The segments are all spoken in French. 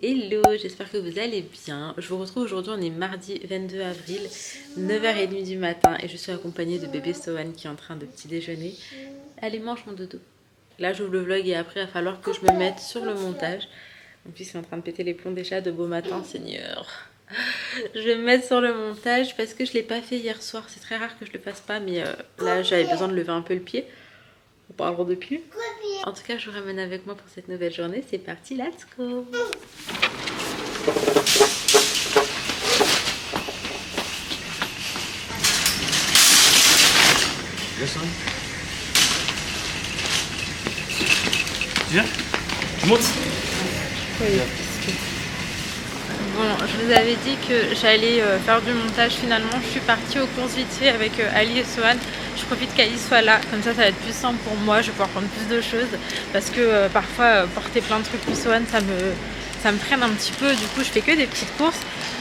Hello, j'espère que vous allez bien. Je vous retrouve aujourd'hui, on est mardi 22 avril, 9h30 du matin et je suis accompagnée de bébé Sohan qui est en train de petit déjeuner. Allez, mange mon dodo. Là, j'ouvre le vlog et après, il va falloir que je me mette sur le montage. Mon fils est en train de péter les plombs déjà, de beau matin, Seigneur. Je vais me mettre sur le montage parce que je ne l'ai pas fait hier soir. C'est très rare que je le fasse pas, mais là, j'avais besoin de lever un peu le pied. On parlera de pied. En tout cas, je vous ramène avec moi pour cette nouvelle journée. C'est parti, let's go! This one. Viens, tu montes. Oui. Bon, je vous avais dit que j'allais faire du montage. Finalement, je suis partie aux courses vite fait avec Ali et Sohan. Je profite qu'Ali soit là, comme ça va être plus simple pour moi. Je vais pouvoir prendre plus de choses parce que parfois porter plein de trucs pour Sohan, ça me freine un petit peu. Du coup, je fais que des petites courses.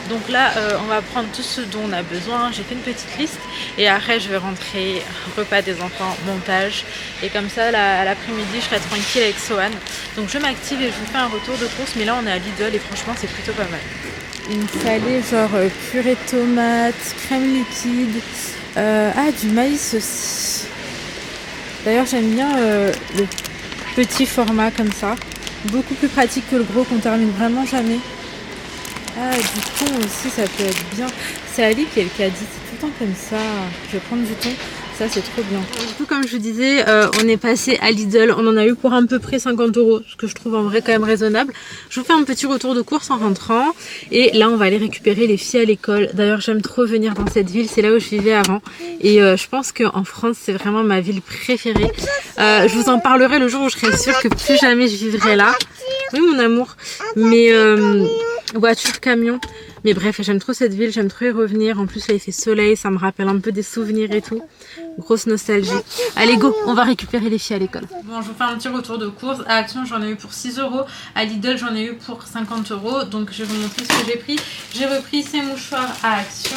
Donc là, on va prendre tout ce dont on a besoin. J'ai fait une petite liste et après, je vais rentrer, repas des enfants, montage. Et comme ça, à l'après-midi, je serai tranquille avec Sohan. Donc je m'active et je vous fais un retour de course. Mais là, on est à Lidl et franchement, c'est plutôt pas mal. Une salée genre purée de tomates, crème liquide, du maïs aussi. D'ailleurs, j'aime bien le petit format comme ça. Beaucoup plus pratique que le gros qu'on termine vraiment jamais. Ah, du thon aussi, ça peut être bien. C'est Ali qui a dit, c'est tout le temps comme ça. Je vais prendre du thon, ça c'est trop bien. Du coup, comme je vous disais, on est passé à Lidl. On en a eu pour à peu près 50 €, ce que je trouve en vrai quand même raisonnable. Je vous fais un petit retour de course en rentrant. Et là, on va aller récupérer les filles à l'école. D'ailleurs, j'aime trop venir dans cette ville. C'est là où je vivais avant. Et je pense qu'en France, c'est vraiment ma ville préférée. Je vous en parlerai le jour où je serai sûre que plus jamais je vivrai là. Oui, mon amour. Mais... voiture, camion, mais bref, j'aime trop cette ville, j'aime trop y revenir. En plus là il fait soleil, ça me rappelle un peu des souvenirs et tout. Grosse nostalgie. Allez go, on va récupérer les filles à l'école. Bon, je vous fais un petit retour de course. À Action j'en ai eu pour 6 €, à Lidl j'en ai eu pour 50 €. Donc je vais vous montrer ce que j'ai pris. J'ai repris ces mouchoirs à Action.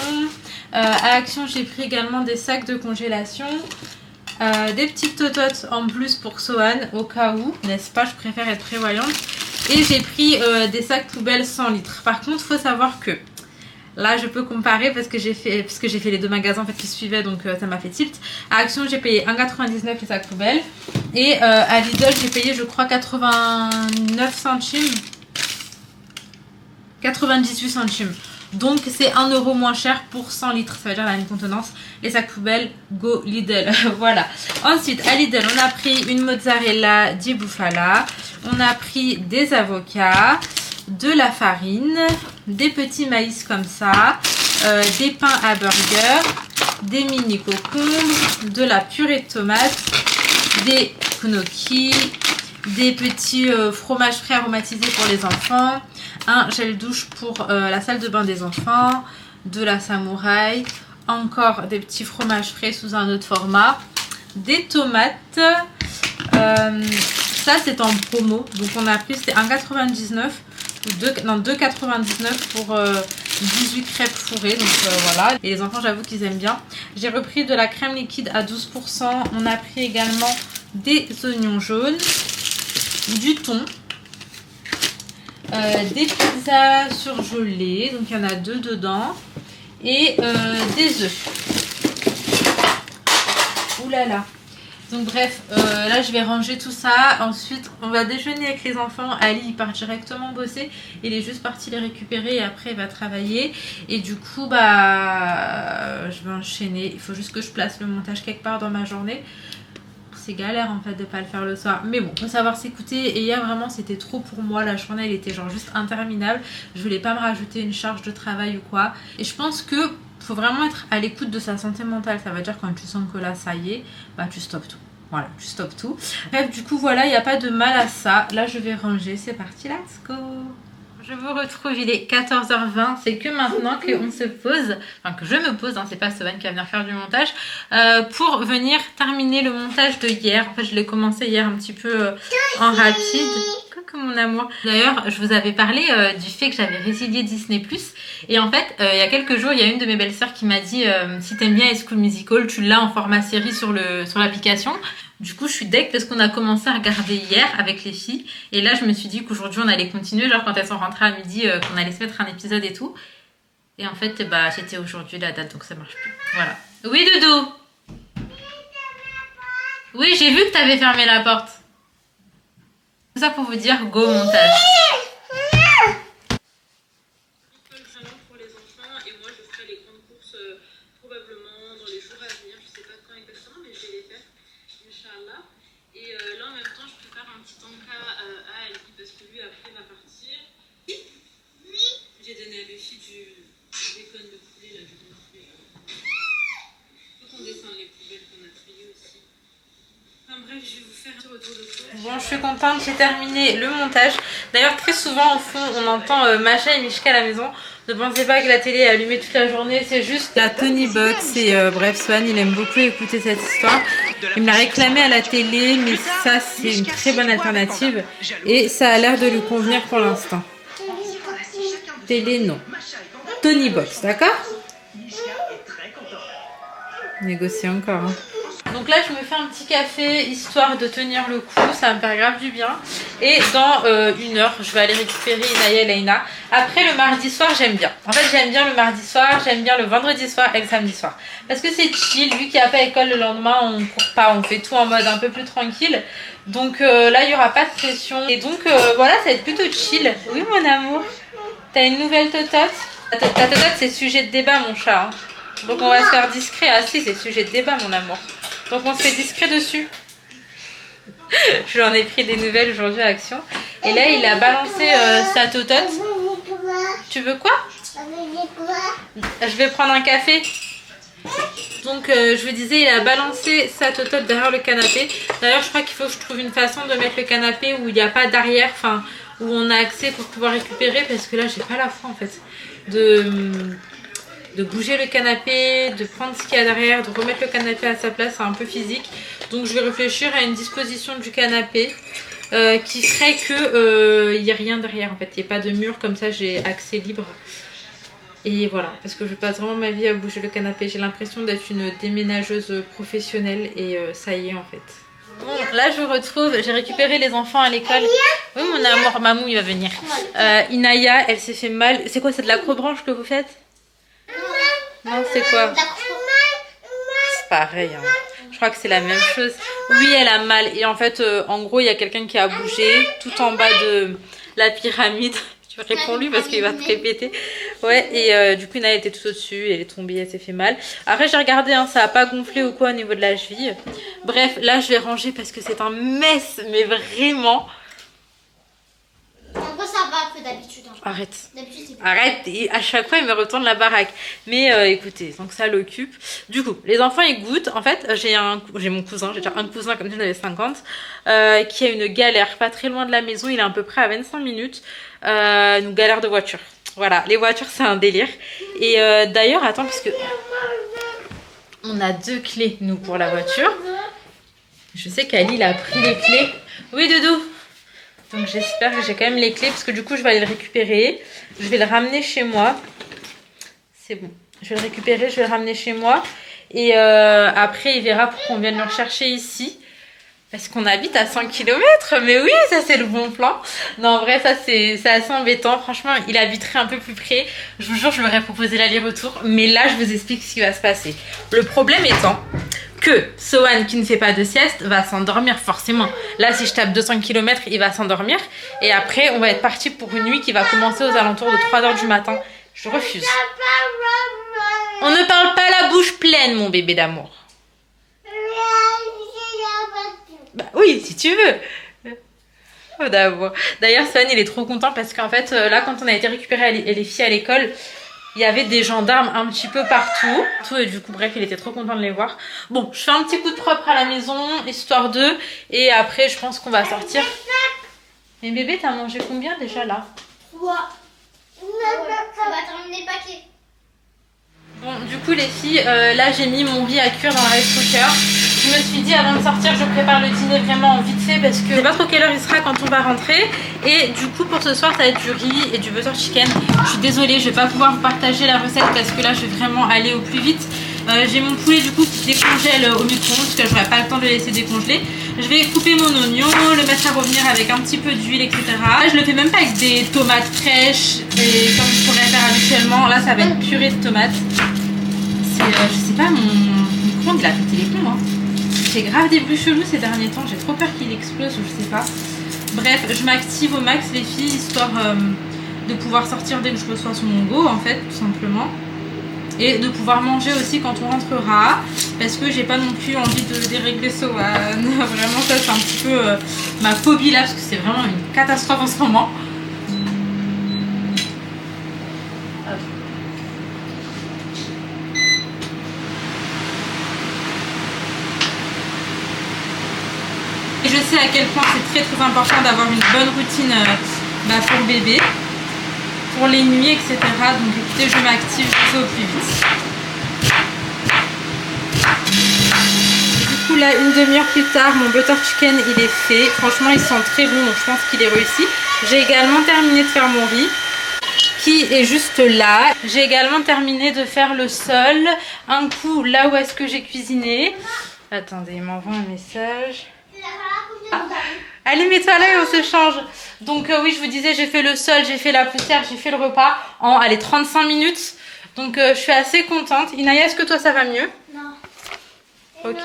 À Action j'ai pris également des sacs de congélation. Des petites tototes en plus pour Sohan au cas où, n'est-ce pas, je préfère être prévoyante. Et j'ai pris des sacs poubelles 100 litres. Par contre, il faut savoir que là, je peux comparer parce que j'ai fait les deux magasins en fait, qui suivaient, donc ça m'a fait tilt. À Action, j'ai payé 1,99 € les sacs poubelles. Et à Lidl, j'ai payé, je crois, 89 centimes. 98 centimes. Donc c'est 1 € moins cher pour 100 litres, ça veut dire la même contenance. Les sacs poubelles, go Lidl. Voilà. Ensuite à Lidl on a pris une mozzarella di bufala. On a pris des avocats, de la farine, des petits maïs comme ça, des pains à burger, des mini concombres, de la purée de tomates, des gnocchis, des petits fromages frais aromatisés pour les enfants, un gel douche pour la salle de bain des enfants, de la samouraï, encore des petits fromages frais sous un autre format, des tomates, ça c'est en promo, donc on a pris, c'était 1,99 €, non 2,99 € pour 18 crêpes fourrées, donc voilà. Et les enfants j'avoue qu'ils aiment bien. J'ai repris de la crème liquide à 12%, on a pris également des oignons jaunes, du thon, des pizzas surgelées, donc il y en a 2 dedans, et des œufs. Ouh là là. Donc bref, là je vais ranger tout ça. Ensuite on va déjeuner avec les enfants. Ali il part directement bosser. Il est juste parti les récupérer et après il va travailler. Et du coup je vais enchaîner. Il faut juste que je place le montage quelque part dans ma journée. C'est galère en fait de pas le faire le soir, mais bon, faut savoir s'écouter. Et hier vraiment c'était trop pour moi, la journée elle était genre juste interminable. Je voulais pas me rajouter une charge de travail ou quoi. Et je pense que faut vraiment être à l'écoute de sa santé mentale. Ça veut dire quand tu sens que là ça y est, bah tu stoppes tout. Voilà, tu stoppes tout. Bref, du coup voilà, il n'y a pas de mal à ça. Là je vais ranger, c'est parti, let's go. Je vous retrouve, il est 14h20, c'est que maintenant qu'on se pose, enfin que je me pose, hein, c'est pas Sohan qui va venir faire du montage, pour venir terminer le montage de hier. En fait je l'ai commencé hier un petit peu en rapide. Coucou mon amour. D'ailleurs je vous avais parlé du fait que j'avais résilié Disney+. Et en fait il y a quelques jours il y a une de mes belles sœurs qui m'a dit si t'aimes bien High School Musical, tu l'as en format série sur l'application. Du coup, je suis deg parce qu'on a commencé à regarder hier avec les filles. Et là, je me suis dit qu'aujourd'hui, on allait continuer. Genre, quand elles sont rentrées à midi, qu'on allait se mettre un épisode et tout. Et en fait, bah, c'était aujourd'hui la date, donc ça marche plus. Voilà. Oui, Doudou. Oui, j'ai vu que t'avais fermé la porte. Tout ça pour vous dire go montage. Pour les enfants et moi je ferai les grandes courses probablement dans les jours à venir. Je sais pas quand exactement, mais je vais les faire, Inch'Allah. Et là en même temps, je prépare un petit encas à Ali parce que lui après va partir. Oui. J'ai donné à Buffy du bacon de poulet, là, du bon poulet. Faut qu'on descende les poubelles qu'on a triées aussi. Enfin bref, je vais vous faire un retour de course. Bon, je suis contente, j'ai terminé le montage. D'ailleurs, très souvent, au fond, on entend Macha et Mishka à la maison. Ne pensez pas que la télé est allumée toute la journée, c'est juste la Tony Box. Et bref, Swan, il aime beaucoup écouter cette histoire. Il me l'a réclamé à la télé, mais ça, c'est une très bonne alternative. Et ça a l'air de lui convenir pour l'instant. Télé, non. Tony Box, d'accord? Négocier encore, hein. Donc là, je me fais un petit café histoire de tenir le coup, ça va me faire grave du bien. Et dans 1 heure, je vais aller récupérer Inaya et Leïna. Après, le mardi soir, j'aime bien. En fait, j'aime bien le mardi soir, j'aime bien le vendredi soir et le samedi soir. Parce que c'est chill, vu qu'il n'y a pas école le lendemain, on ne court pas, on fait tout en mode un peu plus tranquille. Donc là, il n'y aura pas de pression. Et donc voilà, ça va être plutôt chill. Oui, mon amour. T'as une nouvelle totote? Ta totote, c'est sujet de débat, mon chat. Hein. Donc on va se faire discret. Ah si, c'est sujet de débat, mon amour. Donc on se fait discret dessus. Je lui en ai pris des nouvelles aujourd'hui à Action. Et là, il a balancé sa totote. Tu veux quoi? Je vais prendre un café. Donc je vous disais, il a balancé sa totote derrière le canapé. D'ailleurs, je crois qu'il faut que je trouve une façon de mettre le canapé où il n'y a pas d'arrière, enfin où on a accès pour pouvoir récupérer, parce que là, j'ai pas la foi en fait de bouger le canapé, de prendre ce qu'il y a derrière, de remettre le canapé à sa place, c'est un peu physique. Donc je vais réfléchir à une disposition du canapé qui ferait que il n'y ait rien derrière en fait, il n'y ait pas de mur, comme ça j'ai accès libre. Et voilà, parce que je passe vraiment ma vie à bouger le canapé, j'ai l'impression d'être une déménageuse professionnelle et ça y est en fait. Bon, là je vous retrouve, j'ai récupéré les enfants à l'école. Oui mon amour, Mamou il va venir. Inaya, elle s'est fait mal. C'est quoi, c'est de l'acrobranche que vous faites? Non, c'est quoi? C'est pareil, hein. Je crois que c'est la même chose. Oui, elle a mal. Et en fait, en gros, il y a quelqu'un qui a bougé tout en bas de la pyramide. Tu réponds lui parce qu'il va te répéter. Ouais, et du coup, Inaya était tout au-dessus. Elle est tombée, elle s'est fait mal. Après, j'ai regardé, hein, ça n'a pas gonflé ou quoi au niveau de la cheville. Bref, là, je vais ranger parce que c'est un mess, mais vraiment. En gros, ça va que d'habitude. Hein. Arrête. C'est Arrête. Et à chaque fois, il me retourne la baraque. Mais écoutez, donc ça l'occupe. Du coup, les enfants, ils goûtent. En fait, j'ai mon cousin, j'ai déjà un cousin comme si j'en avais 50, qui a une galère pas très loin de la maison. Il est à peu près à 25 minutes. Une galère de voiture. Voilà, les voitures, c'est un délire. Et d'ailleurs, attends, parce que on a 2 clés, nous, pour la voiture. Je sais qu'Ali, il a pris les clés. Oui, Doudou. Donc j'espère que j'ai quand même les clés parce que du coup je vais aller le récupérer. Je vais le ramener chez moi. C'est bon. Je vais le récupérer, je vais le ramener chez moi. Et après il verra pour qu'on vienne le rechercher ici. Parce qu'on habite à 100 km. Mais oui, ça c'est le bon plan. Non, en vrai, ça c'est assez embêtant. Franchement, il habiterait un peu plus près. Je vous jure, je lui aurais proposé l'aller-retour. Mais là, je vous explique ce qui va se passer. Le problème étant que Sohan, qui ne fait pas de sieste, va s'endormir forcément. Là, si je tape 200 km, il va s'endormir. Et après, on va être parti pour une nuit qui va commencer aux alentours de 3 h du matin. Je refuse. On ne parle pas la bouche pleine, mon bébé d'amour. Bah oui, si tu veux. Oh, d'amour. D'ailleurs, Sohan, il est trop content parce qu'en fait, là, quand on a été récupérer les filles à l'école, il y avait des gendarmes un petit peu partout. Et du coup, bref, il était trop content de les voir. Bon, je fais un petit coup de propre à la maison, histoire d'eux. Et après, je pense qu'on va sortir. Mais bébé, t'as mangé combien déjà là? 3. Ça va terminer le paquet. Bon, du coup, les filles, là, j'ai mis mon riz à cuire dans le rice cooker. Je me suis dit, avant de sortir, je prépare le dîner vraiment vite fait parce que je sais pas trop quelle heure il sera quand on va rentrer. Et du coup, pour ce soir, ça va être du riz et du butter chicken. Je suis désolée, je vais pas pouvoir vous partager la recette parce que là, je vais vraiment aller au plus vite. J'ai mon poulet du coup qui décongèle au micro-ondes parce que j'aurais pas le temps de le laisser décongeler. Je vais couper mon oignon, le mettre à revenir avec un petit peu d'huile, etc. Là, je le fais même pas avec des tomates fraîches et comme je pourrais faire habituellement. Là, ça va être purée de tomates. C'est, je sais pas, mon micro-ondes il a pété les plombs. Hein. J'ai grave des bruits chelous ces derniers temps. J'ai trop peur qu'il explose ou je sais pas. Bref, je m'active au max les filles histoire de pouvoir sortir dès que je reçois son go en fait, tout simplement. Et de pouvoir manger aussi quand on rentrera, parce que j'ai pas non plus envie de dérégler Sohan. Vraiment ça c'est un petit peu ma phobie là, parce que c'est vraiment une catastrophe en ce moment. Et je sais à quel point c'est très important d'avoir une bonne routine pour le bébé, pour les nuits, etc. Donc écoutez, je m'active, je fais au plus vite. Du coup là, une demi-heure plus tard, mon butter chicken il est fait. Franchement il sent très bon, donc je pense qu'il est réussi. J'ai également terminé de faire mon riz qui est juste là. J'ai également terminé de faire le sol. Un coup là où est-ce que j'ai cuisiné. Attendez, il m'envoie un message. Allez, mets-toi là et on se change. Donc oui, je vous disais, j'ai fait le sol, j'ai fait la poussière, j'ai fait le repas en 35 minutes. Donc je suis assez contente. Inaya, est-ce que toi ça va mieux? Non. Ok.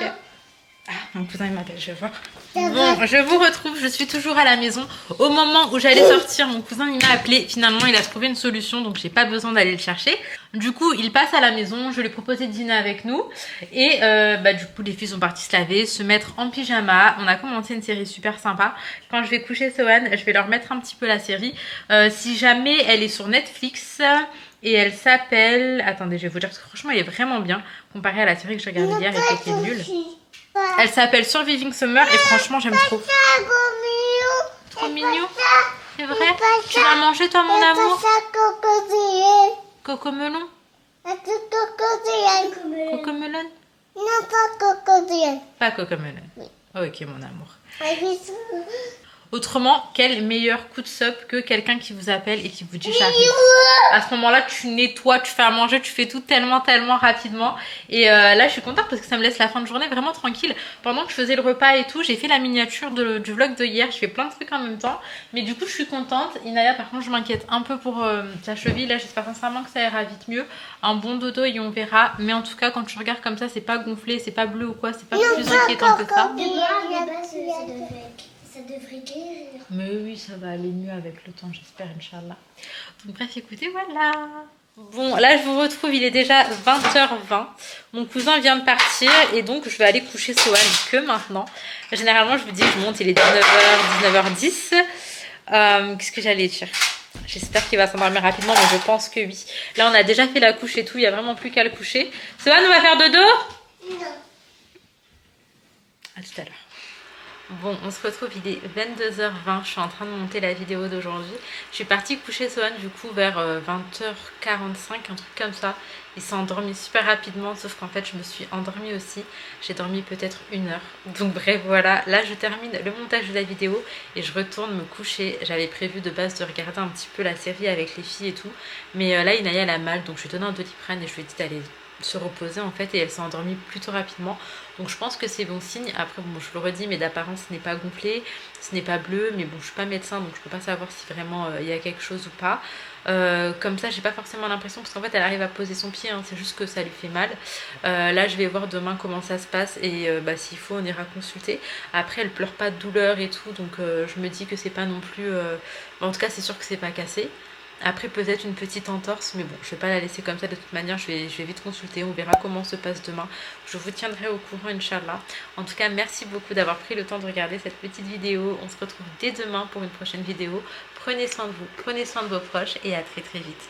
Ah, mon cousin il m'appelle, je vais voir. Bon, je vous retrouve, je suis toujours à la maison. Au moment où j'allais sortir, mon cousin il m'a appelé. Finalement, il a trouvé une solution, donc j'ai pas besoin d'aller le chercher. Du coup, il passe à la maison, je lui ai proposé de dîner avec nous. Et du coup, les filles sont parties se laver, se mettre en pyjama. On a commencé une série super sympa. Quand je vais coucher Sohan, je vais leur mettre un petit peu la série. Si jamais elle est sur Netflix... Et elle s'appelle... Attendez, je vais vous dire parce que franchement, elle est vraiment bien. Comparée à la série que j'ai regardée hier et qui était nulle. Elle s'appelle Surviving Summer et franchement, j'aime trop. Trop mignon. C'est vrai? Tu vas manger toi, mon amour? Cocomelon? Cocomelon? Non, pas crocodile. Pas cocomelon. Ok, mon amour. Autrement, quel meilleur coup de sop que quelqu'un qui vous appelle et qui vous dit j'arrive. À ce moment-là, tu nettoies, tu fais à manger, tu fais tout tellement rapidement. Et là, je suis contente parce que ça me laisse la fin de journée vraiment tranquille. Pendant que je faisais le repas et tout, j'ai fait la miniature du vlog de hier. Je fais plein de trucs en même temps. Mais du coup, je suis contente. Inaya, par contre, je m'inquiète un peu pour sa cheville. Là, j'espère sincèrement que ça ira vite mieux. Un bon dodo et on verra. Mais en tout cas, quand tu regardes comme ça, c'est pas gonflé, c'est pas bleu ou quoi. C'est pas plus inquiétant que ça. Ça devrait guérir. Mais oui, ça va aller mieux avec le temps, j'espère, Inch'Allah. Donc bref, écoutez, voilà. Bon, là, je vous retrouve, il est déjà 20h20. Mon cousin vient de partir et donc je vais aller coucher Sohan que maintenant. Généralement, je vous dis, je monte, il est 19h10. Qu'est-ce que j'allais dire? J'espère qu'il va s'endormir rapidement, mais je pense que oui. Là, on a déjà fait la couche et tout, il n'y a vraiment plus qu'à le coucher. Sohan, on va faire dodo? Non. À tout à l'heure. Bon, on se retrouve, il est 22h20, je suis en train de monter la vidéo d'aujourd'hui. Je suis partie coucher Sohan du coup vers 20h45, un truc comme ça. Il s'est endormi super rapidement, sauf qu'en fait je me suis endormie aussi. J'ai dormi peut-être 1 heure. Donc bref, voilà, là je termine le montage de la vidéo et je retourne me coucher. J'avais prévu de base de regarder un petit peu la série avec les filles et tout. Mais là Inaya elle a mal, donc je lui ai donné un Doliprane et je lui ai dit d'aller se reposer en fait et elle s'est endormie plutôt rapidement, donc je pense que c'est bon signe. Après bon, je le redis, mais d'apparence ce n'est pas gonflé, ce n'est pas bleu, mais bon je suis pas médecin donc je peux pas savoir si vraiment il y a quelque chose ou pas. Comme ça j'ai pas forcément l'impression, parce qu'en fait elle arrive à poser son pied, hein, c'est juste que ça lui fait mal. Là je vais voir demain comment ça se passe et s'il faut on ira consulter. Après elle pleure pas de douleur et tout, donc je me dis que c'est pas non plus en tout cas c'est sûr que c'est pas cassé. Après peut-être une petite entorse, mais bon je vais pas la laisser comme ça de toute manière, je vais vite consulter, on verra comment se passe demain. Je vous tiendrai au courant Inch'Allah. En tout cas merci beaucoup d'avoir pris le temps de regarder cette petite vidéo. On se retrouve dès demain pour une prochaine vidéo. Prenez soin de vous, prenez soin de vos proches et à très vite.